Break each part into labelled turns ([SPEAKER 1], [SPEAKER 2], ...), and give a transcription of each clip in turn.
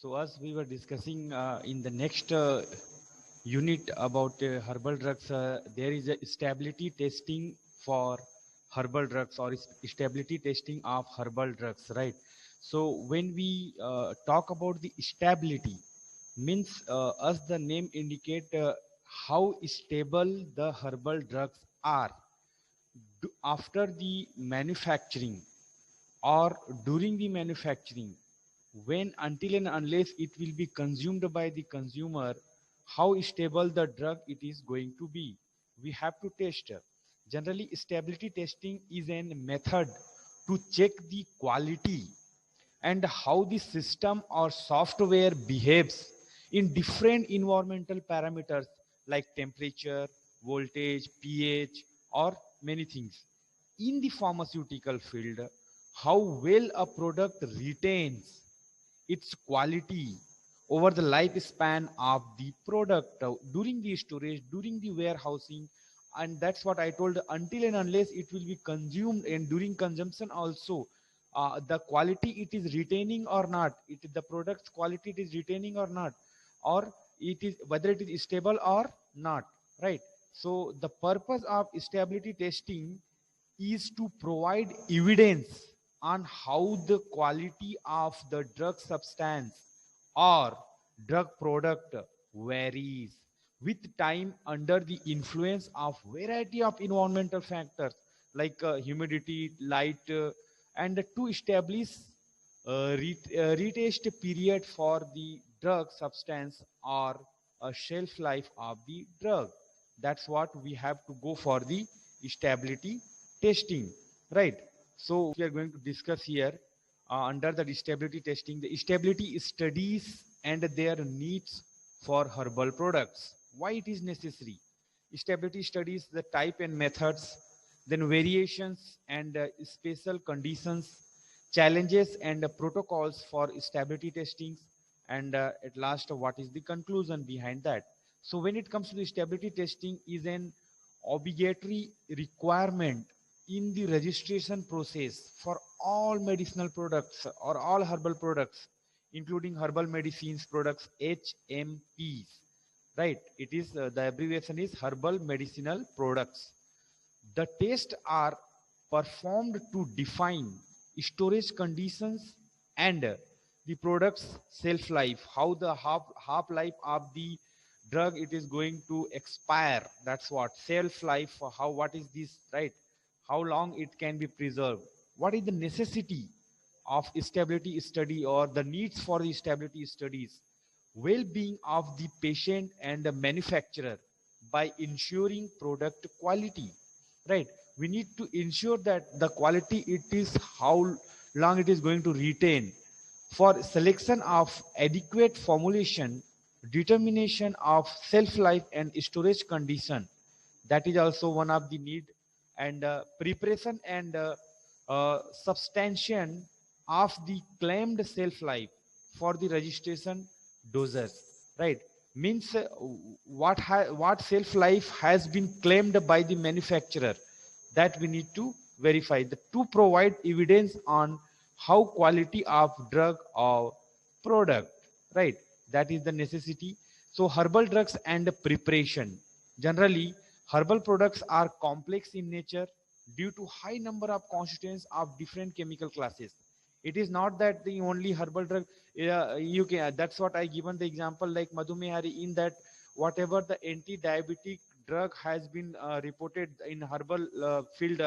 [SPEAKER 1] So as we were discussing in the next unit about herbal drugs, there is a stability testing for herbal drugs or stability testing of herbal drugs, right? So when we talk about the stability, means as the name indicate how stable the herbal drugs are after the manufacturing or during the manufacturing, when until and unless it will be consumed by the consumer, how stable the drug it is going to be, we have to test. Generally stability testing is a method to check the quality and how the system or software behaves in different environmental parameters like temperature, voltage, pH, or many things. In the pharmaceutical field, how well a product retains its quality over the lifespan of the product during the storage, during the warehousing, and that's what I told. Until and unless it will be consumed and during consumption also, the quality it is retaining or not, the product's quality it is retaining or not, or it is whether it is stable or not, right? So the purpose of stability testing is to provide evidence on how the quality of the drug substance or drug product varies with time under the influence of variety of environmental factors like humidity, light, and to establish retest period for the drug substance or a shelf life of the drug. That's what we have to go for the stability testing, right? So we are going to discuss here under the stability testing, the stability studies and their needs for herbal products. Why it is necessary? Stability studies, the type and methods, then variations and special conditions, challenges and protocols for stability testings, and at last, what is the conclusion behind that? So when it comes to the stability testing is an obligatory requirement in the registration process for all medicinal products or all herbal products, including herbal medicines products, HMPs, right? It is the abbreviation is herbal medicinal products. The tests are performed to define storage conditions and the product's shelf life, how the half life of the drug it is going to expire. That's what shelf life. How what is this, right? How long it can be preserved? What is the necessity of stability study or the needs for the stability studies? Well-being of the patient and the manufacturer by ensuring product quality, right? We need to ensure that the quality it is how long it is going to retain. For selection of adequate formulation, determination of shelf life and storage condition, that is also one of the need, and preparation and substantiation of the claimed shelf life for the registration dosage, right? Means what shelf life has been claimed by the manufacturer, that we need to verify to provide evidence on how quality of drug or product, right? That is the necessity. So herbal drugs and preparation, generally herbal products are complex in nature due to high number of constituents of different chemical classes. It is not that the only herbal drug, you can, that's what I given the example like madhumehari, in that whatever the anti-diabetic drug has been reported in herbal field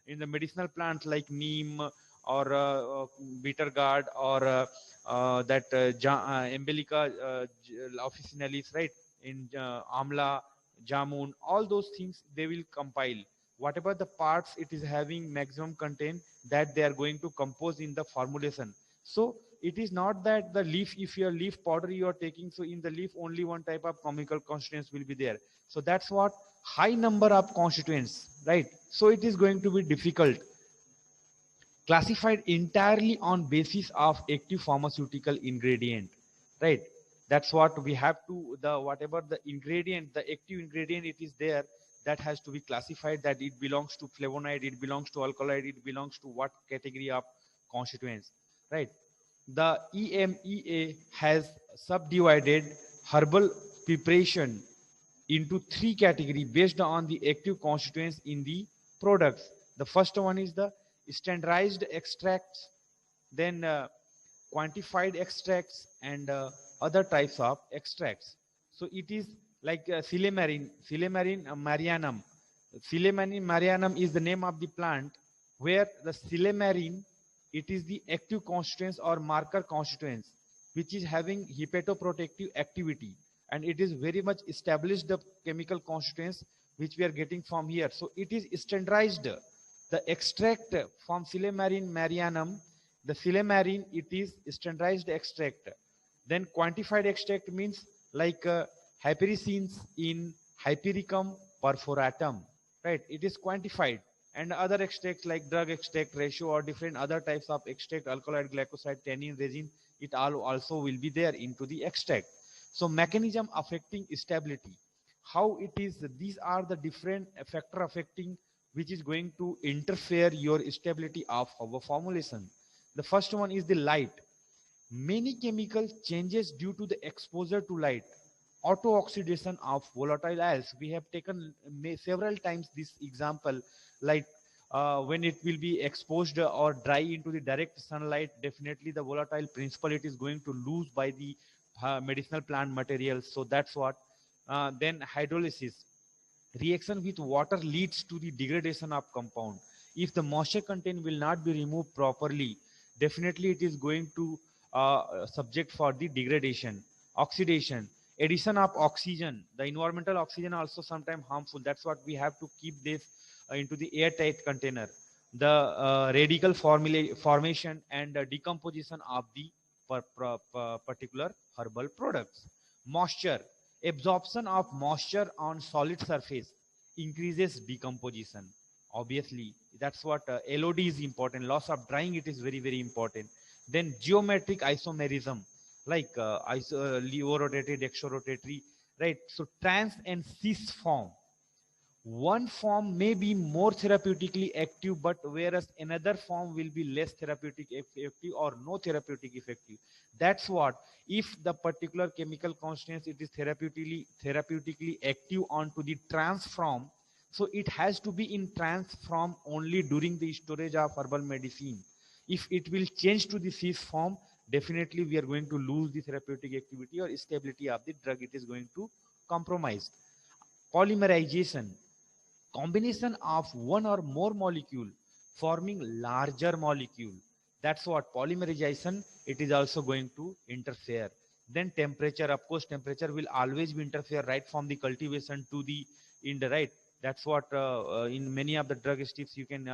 [SPEAKER 1] in the medicinal plants like neem or bitter gourd or that embolica officinalis, right? In amla, jamun, all those things they will compile. Whatever the parts it is having maximum content, that they are going to compose in the formulation. So it is not that the leaf, if your leaf powder you are taking, so in the leaf only one type of chemical constituents will be there. So that's what high number of constituents, right? So it is going to be difficult, classified entirely on basis of active pharmaceutical ingredient, right? That's what we have to, the whatever the ingredient, the active ingredient it is there, that has to be classified, that it belongs to flavonoid, it belongs to alkaloid, it belongs to what category of constituents, right? The EMEA has subdivided herbal preparation into three categories based on the active constituents in the products. The first one is the standardized extracts, then quantified extracts, and other types of extracts. So it is like Silemarin marianum. Silemarin marianum is the name of the plant, where the Silemarin, it is the active constituents or marker constituents which is having hepatoprotective activity, and it is very much established the chemical constituents which we are getting from here. So it is standardized. The extract from Silemarin marianum, the Silemarin, it is standardized extract. Then quantified extract means like hypericins in Hypericum perforatum, right? It is quantified. And other extracts like drug extract ratio or different other types of extract, alkaloid, glycoside, tannin, resin, it all also will be there into the extract. So mechanism affecting stability, how it is, these are the different factor affecting which is going to interfere your stability of our formulation. The first one is the light. Many chemical changes due to the exposure to light, auto oxidation of volatile oils. We have taken several times this example, like when it will be exposed or dry into the direct sunlight, definitely the volatile principle it is going to lose by the medicinal plant materials. So that's what. Then hydrolysis, reaction with water leads to the degradation of compound. If the moisture content will not be removed properly, definitely it is going to subject for the degradation. Oxidation, addition of oxygen, the environmental oxygen also sometimes harmful. That's what we have to keep this into the airtight container. The radical formation and decomposition of the particular herbal products. Moisture, absorption of moisture on solid surface increases decomposition. Obviously, that's what LOD is important. Loss of drying, it is very, very important. Then geometric isomerism, like levorotatory, dextrorotatory, right? So trans and cis form, one form may be more therapeutically active, but whereas another form will be less therapeutic effective or no therapeutic effective. That's what, if the particular chemical constants it is therapeutically active onto the trans form, so it has to be in trans form only during the storage of herbal medicine. If it will change to the cis form, definitely we are going to lose the therapeutic activity or stability of the drug. It is going to compromise. Polymerization, combination of one or more molecule forming larger molecule. That's what polymerization, it is also going to interfere. Then temperature, of course temperature will always be interfere right from the cultivation to the in the right. That's what in many of the drug strips you can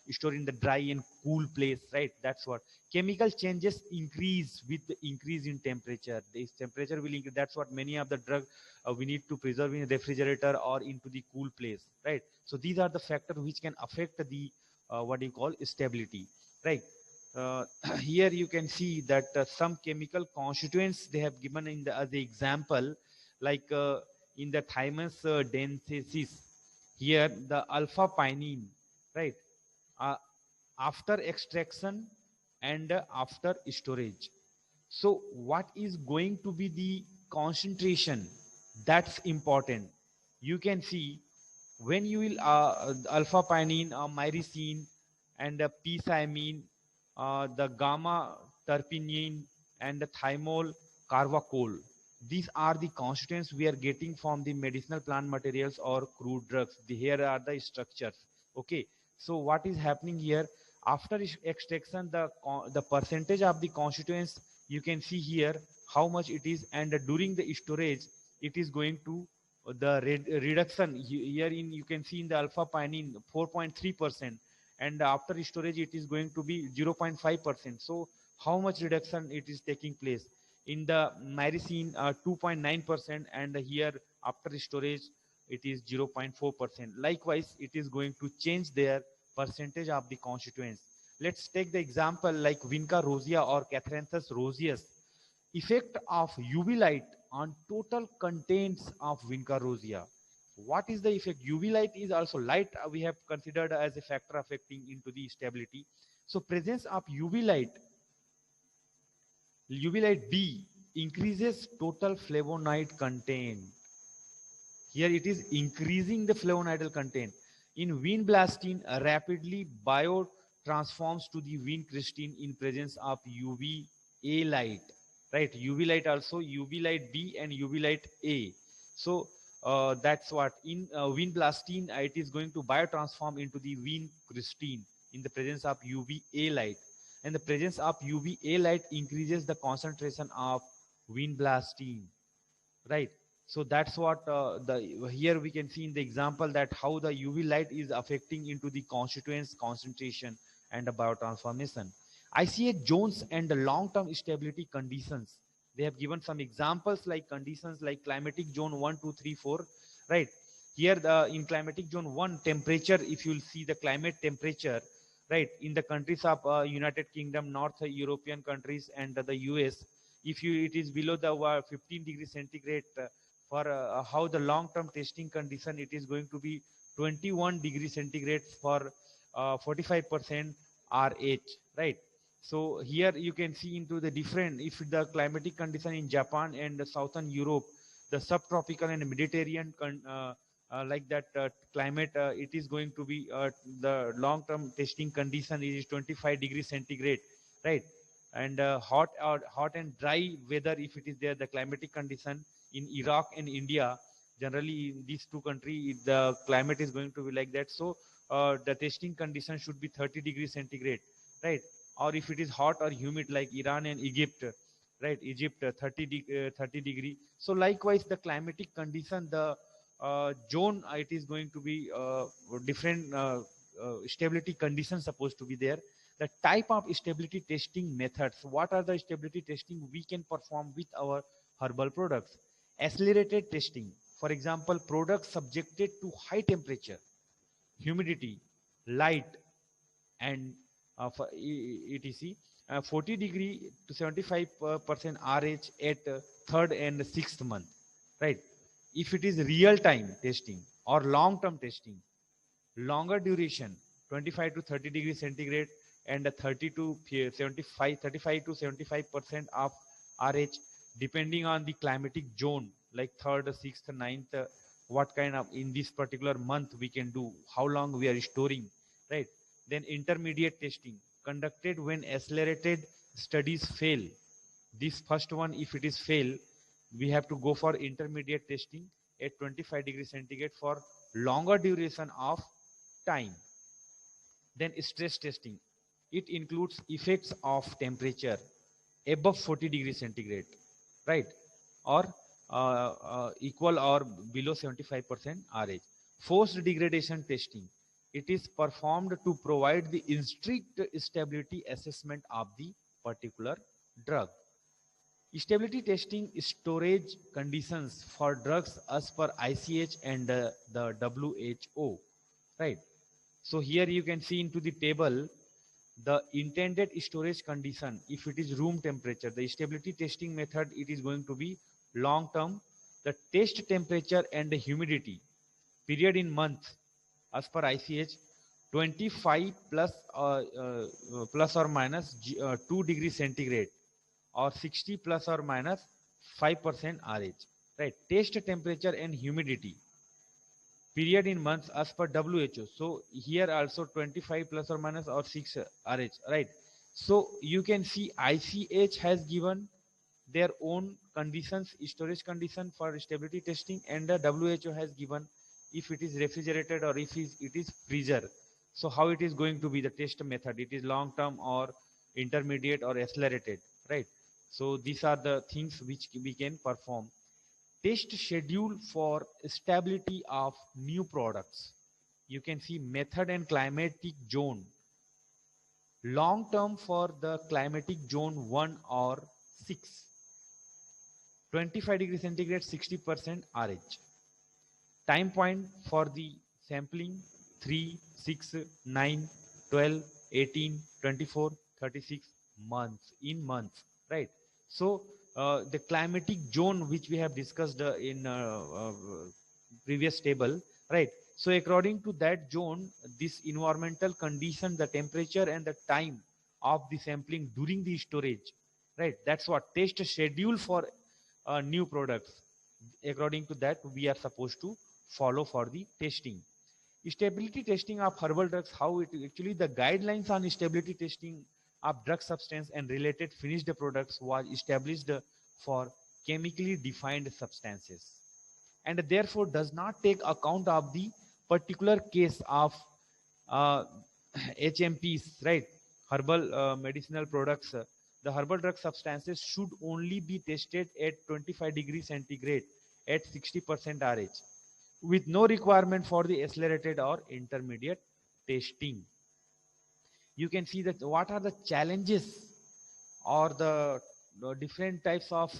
[SPEAKER 1] store in the dry and cool place, right? That's what chemical changes increase with the increase in temperature. This temperature will increase. That's what many of the drug we need to preserve in a refrigerator or into the cool place, right? So these are the factors which can affect the what you call stability, right? uh, Here you can see that some chemical constituents they have given in the as the example, like in the thymus densis, here the alpha pinene, right? uh, After extraction and after storage, so what is going to be the concentration, that's important. You can see when you will alpha pinene, myrcene, and p-thymine, the gamma terpinine, and the thymol carvacol. These are the constituents we are getting from the medicinal plant materials or crude drugs. Here are the structures. Okay, so what is happening here? After extraction, the percentage of the constituents you can see here how much it is, and during the storage it is going to the reduction here in you can see in the alpha pinene 4.3%, and after storage it is going to be 0.5%. So how much reduction it is taking place in the myrcene, 2.9%, and here after storage it is 0.4%. Likewise it is going to change their percentage of the constituents. Let's take the example like vinca rosea or catharanthus roseus. Effect of UV light on total contents of vinca rosea. What is the effect? UV light is also light, we have considered as a factor affecting into the stability. So presence of UV light UV light B increases total flavonoid content. Here it is increasing the flavonoidal content. In vinblastine, rapidly biotransforms to the vincristine in presence of UVA light. Right, UV light also, UV light B and UV light A. So that's what in vinblastine it is going to biotransform into the vincristine in the presence of UVA light. And the presence of UVA light increases the concentration of vinblastine. Right, so that's what the here we can see in the example that how the UV light is affecting into the constituents concentration and the biotransformation. ICH zones and the long-term stability conditions, they have given some examples like conditions like climatic zone 1 2 3 4. Right, here the in climatic zone 1 temperature, if you'll see the climate temperature, right, in the countries of United Kingdom, North European countries and the US, if you it is below the 15 degrees centigrade, for how the long term testing condition, it is going to be 21 degrees centigrade for 45% RH. Right, so here you can see into the different, if the climatic condition in Japan and the southern Europe, the subtropical and Mediterranean like that climate, it is going to be the long term testing condition is 25 degrees centigrade. Right, and hot and dry weather, if it is there, the climatic condition in Iraq and India, generally in these two countries the climate is going to be like that. So the testing condition should be 30 degrees centigrade. Right, or if it is hot or humid like Iran and Egypt, right, Egypt 30 degree. So likewise the climatic condition, the zone, it is going to be different stability conditions supposed to be there. The type of stability testing methods, what are the stability testing we can perform with our herbal products? Accelerated testing, for example, products subjected to high temperature, humidity, light, and for etc, 40 degree to 75% RH at third and sixth month. Right, if it is real time testing or long term testing, longer duration, 25 to 30 degrees centigrade and 30 to 75, 35 to 75% of RH, depending on the climatic zone, like third, sixth, ninth, what kind of in this particular month we can do, how long we are storing. Right, then intermediate testing conducted when accelerated studies fail. This first one, if it is fail, we have to go for intermediate testing at 25 degrees centigrade for longer duration of time. Then stress testing, it includes effects of temperature above 40 degrees centigrade, right, or equal or below 75% RH. Forced degradation testing, it is performed to provide the strict stability assessment of the particular drug. Stability testing storage conditions for drugs as per ICH and the WHO. Right. So here you can see into the table the intended storage condition. If it is room temperature, the stability testing method, it is going to be long term. The test temperature and the humidity period in months as per ICH 25 plus or minus 2 degrees centigrade or 60 plus or minus 5% RH. Right, test temperature and humidity period in months as per WHO. So here also 25 plus or minus or 6 RH. Right, so you can see ICH has given their own conditions, storage condition for stability testing, and the WHO has given if it is refrigerated or if it is freezer. So how it is going to be the test method, it is long term or intermediate or accelerated. Right, so these are the things which we can perform. Test schedule for stability of new products, you can see method and climatic zone. Long term for the climatic zone 1 or 6, 25 degrees centigrade 60% RH. Time point for the sampling 3, 6, 9, 12, 18, 24, 36 months in months. Right, so the climatic zone which we have discussed in previous table. Right, so according to that zone, this environmental condition, the temperature and the time of the sampling during the storage, right? That's what test schedule for new products. According to that, we are supposed to follow for the testing. Stability testing of herbal drugs, how it actually the guidelines on stability testing of drug substance and related finished products was established for chemically defined substances, and therefore does not take account of the particular case of uh, HMPs, right? Herbal medicinal products. The herbal drug substances should only be tested at 25 degrees centigrade at 60% RH, with no requirement for the accelerated or intermediate testing. You can see that what are the challenges or the different types of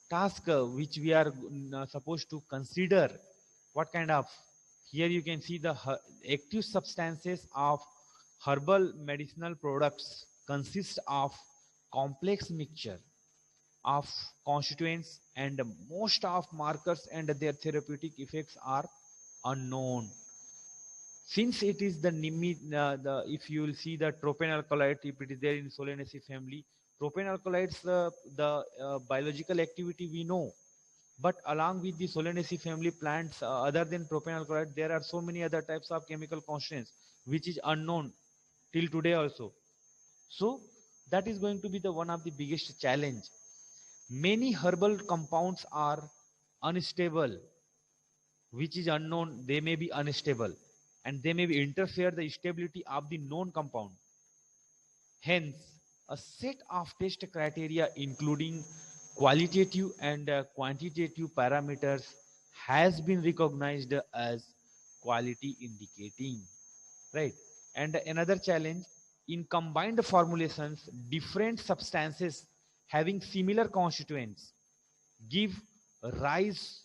[SPEAKER 1] task which we are supposed to consider. What kind of, here you can see the active substances of herbal medicinal products consist of complex mixture of constituents, and most of markers and their therapeutic effects are unknown. Since it is the if you will see the tropane if it is there in Solanaceae family, tropane the biological activity we know, but along with the Solanaceae family plants, other than propane there are so many other types of chemical constants which is unknown till today also. So that is going to be the one of the biggest challenge. Many herbal compounds are unstable, which is unknown. They may be unstable, and they may be interfere the stability of the known compound. Hence, a set of test criteria including qualitative and quantitative parameters has been recognized as quality indicating, right? And another challenge, in combined formulations, different substances having similar constituents give rise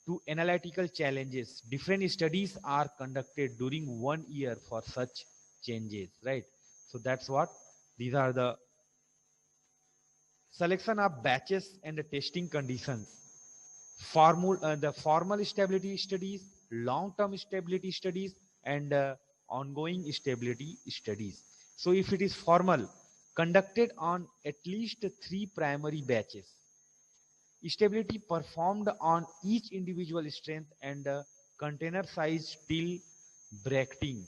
[SPEAKER 1] to analytical challenges. Different studies are conducted during 1 year for such changes, right? So that's what these are the selection of batches and the testing conditions. The formal stability studies, long-term stability studies, and ongoing stability studies. So if it is formal, conducted on at least 3 primary batches, stability performed on each individual strength and container size till bracketing.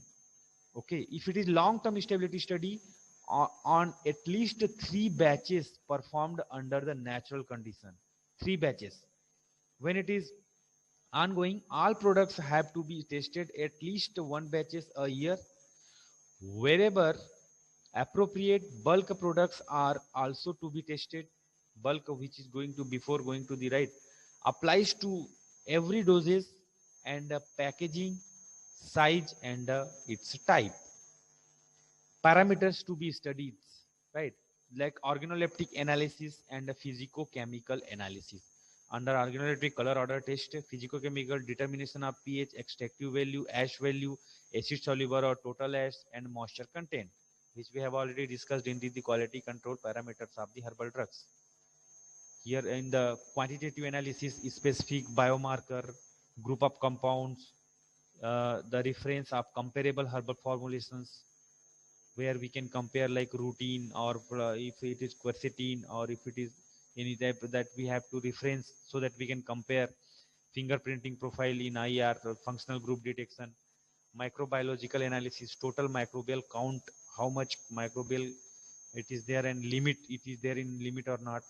[SPEAKER 1] Okay, if it is long-term stability study, on at least 3 batches performed under the natural condition, 3 batches. When it is ongoing, all products have to be tested at least 1 batches a year. Wherever appropriate, bulk products are also to be tested. Bulk, which is going to before going to the right, applies to every dosage and packaging size and its type. Parameters to be studied, right? Like organoleptic analysis and physicochemical analysis. Under organoleptic color order test, physicochemical determination of pH, extractive value, ash value, acid soluble or total ash, and moisture content, which we have already discussed in the quality control parameters of the herbal drugs. Here in the quantitative analysis, specific biomarker, group of compounds, the reference of comparable herbal formulations, where we can compare like routine or if it is quercetin or if it is any type that we have to reference so that we can compare fingerprinting profile in IR, functional group detection, microbiological analysis, total microbial count, how much microbial it is there and limit, it is there in limit or not,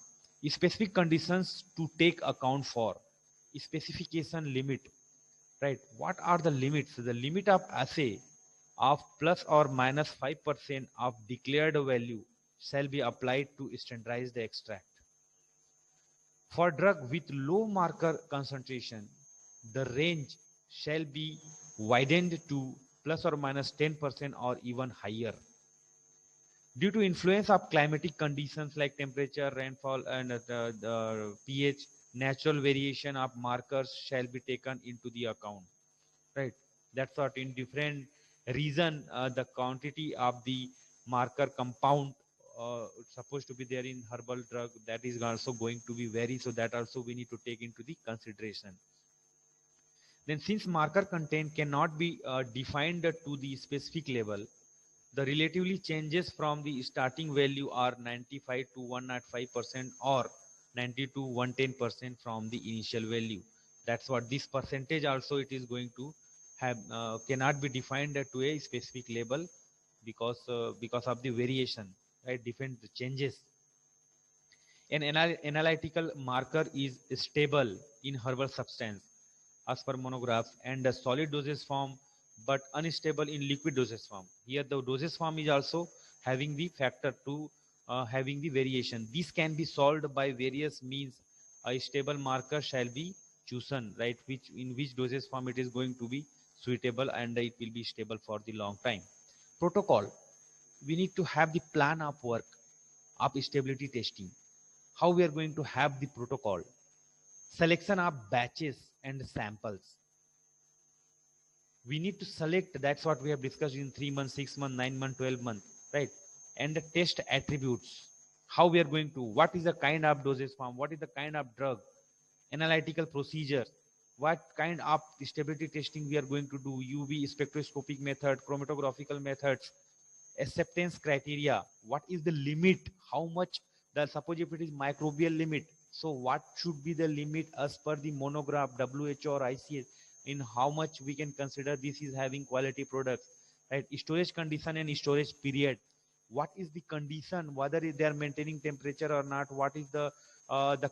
[SPEAKER 1] specific conditions to take account for, specification limit, right? What are the limits? The limit of assay of plus or minus 5% of declared value shall be applied to standardize the extract. For drug with low marker concentration, the range shall be widened to plus or minus 10% or even higher. Due to influence of climatic conditions like temperature, rainfall, and the pH, natural variation of markers shall be taken into the account, right? That's what in different reason the quantity of the marker compound supposed to be there in herbal drug, that is also going to be vary, so that also we need to take into the consideration. Then since marker content cannot be defined to the specific level, The relatively changes from the starting value are 95 to 105% or 90 to 110% from the initial value. That's what this percentage also it is going to have, cannot be defined to a specific label because of the variation, right? Different changes. An analytical marker is stable in herbal substance as per monographs and a solid dosage form but unstable in liquid dosage form. Here the dosage form is also having the factor to having the variation. This can be solved by various means. A stable marker shall be chosen, right? Which in which dosage form it is going to be suitable and it will be stable for the long time. Protocol. We need to have the plan of work of stability testing. How we are going to have the protocol? Selection of batches and samples. We need to select, that's what we have discussed in 3 months, 6 months, 9 months, 12 months, right? And the test attributes. How we are going to, what is the kind of dosage form, what is the kind of drug, analytical procedure, what kind of stability testing we are going to do, UV spectroscopic method, chromatographical methods, acceptance criteria, what is the limit, how much, the suppose if it is microbial limit, so what should be the limit as per the monograph WHO or ICS, in how much we can consider this is having quality products, right? Storage condition and storage period, what is the condition, whether they are maintaining temperature or not, what is the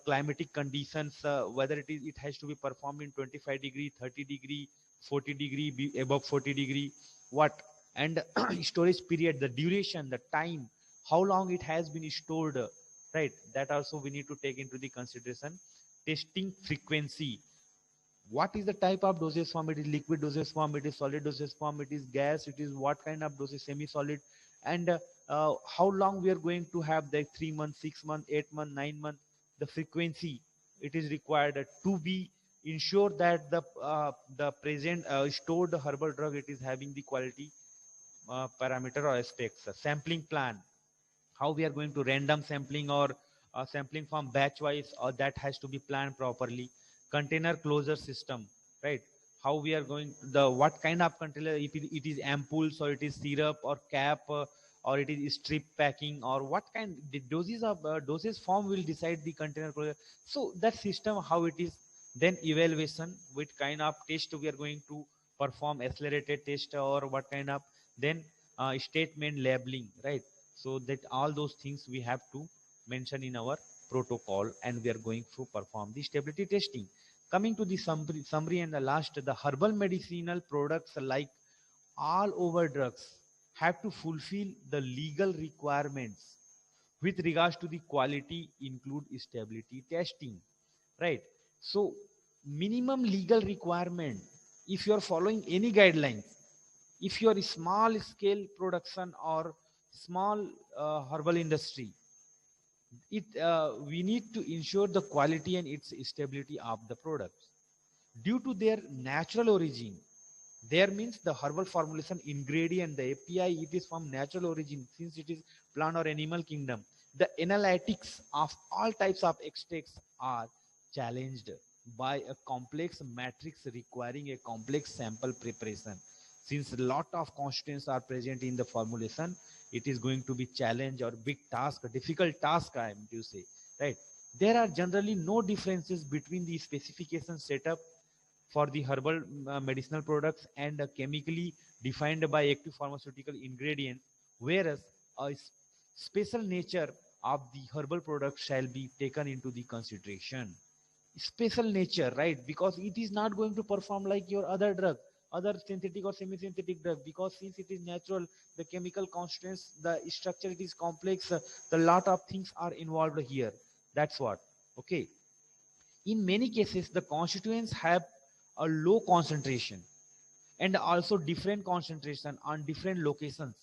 [SPEAKER 1] climatic conditions, whether it has to be performed in 25-degree, 30-degree, 40-degree, above 40-degree, what, and storage period, the duration, the time, how long it has been stored, right? That also we need to take into the consideration. Testing frequency, what is the type of dosage form, it is liquid dosage form, it is solid dosage form, it is gas, it is what kind of dosage, semi solid, and how long we are going to have, the 3 months, 6 months, 8 months, 9 months, the frequency it is required to be ensure that the present stored herbal drug it is having the quality parameter or aspects. Sampling plan, how we are going to random sampling or sampling from batch wise, or that has to be planned properly. Container closure system, right? How we are going, the what kind of container, if it is ampoules or it is syrup or cap, or it is strip packing, or what kind, the doses of dosage form will decide the container closure. So that system how it is. Then evaluation, which kind of test we are going to perform, accelerated test or what kind of. Then statement labeling, right? So that all those things we have to mention in our protocol, and we are going to perform the stability testing. Coming to the summary and the last, the herbal medicinal products like all over drugs have to fulfill the legal requirements with regards to the quality, include stability testing, right? So minimum legal requirement, if you are following any guidelines, if you are a small scale production or small herbal industry, it we need to ensure the quality and its stability of the products due to their natural origin. There means the herbal formulation ingredient, the API, it is from natural origin, since it is plant or animal kingdom. The analytics of all types of extracts are challenged by a complex matrix requiring a complex sample preparation. Since a lot of constituents are present in the formulation, it is going to be challenge or big task, a difficult task, I am to say, right? There are generally no differences between the specification setup for the herbal medicinal products and chemically defined by active pharmaceutical ingredient, whereas a special nature of the herbal product shall be taken into the consideration. Special nature, right? Because it is not going to perform like your other drug, other synthetic or semi-synthetic drug, because since it is natural, the chemical constants, the structure it is complex, the lot of things are involved here. That's what. Okay. In many cases, the constituents have a low concentration and also different concentration on different locations.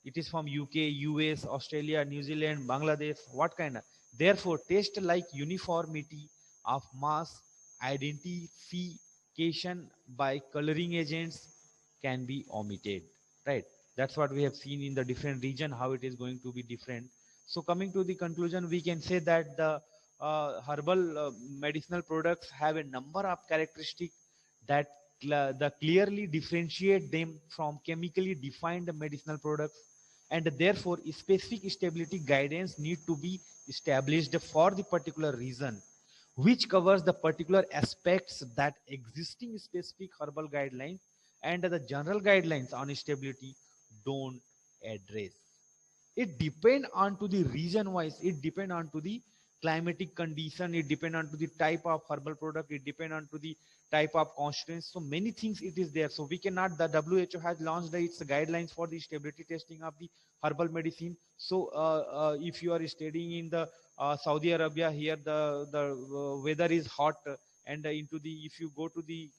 [SPEAKER 1] It is from UK, US, Australia, New Zealand, Bangladesh, what kind of. Therefore, test like uniformity of mass identification by coloring agents can be omitted, right? That's what we have seen in the different region, how it is going to be different. So coming to the conclusion, we can say that the herbal medicinal products have a number of characteristics that the clearly differentiate them from chemically defined medicinal products, and therefore specific stability guidance need to be established for the particular reason, which covers the particular aspects that existing specific herbal guidelines and the general guidelines on stability don't address. It depend on to the region wise, it depend on to the climatic condition, it depend on to the type of herbal product, it depend on to the type of constraints, so many things it is there. So we cannot, the WHO has launched its guidelines for the stability testing of the herbal medicine. So if you are studying in the Saudi Arabia, here the weather is hot, and into the, if you go to the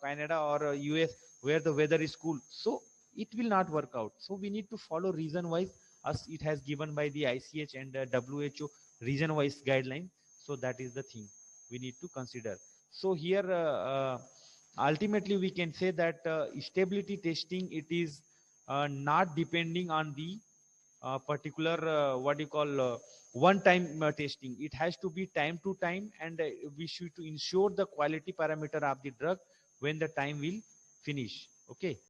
[SPEAKER 1] Canada or US where the weather is cool, so it will not work out. So we need to follow region wise, as it has given by the ICH and WHO region wise guideline. So that is the thing we need to consider. So here ultimately we can say that stability testing, it is not depending on the particular what you call one time testing. It has to be time to time, and we should to ensure the quality parameter of the drug when the time will finish. Okay.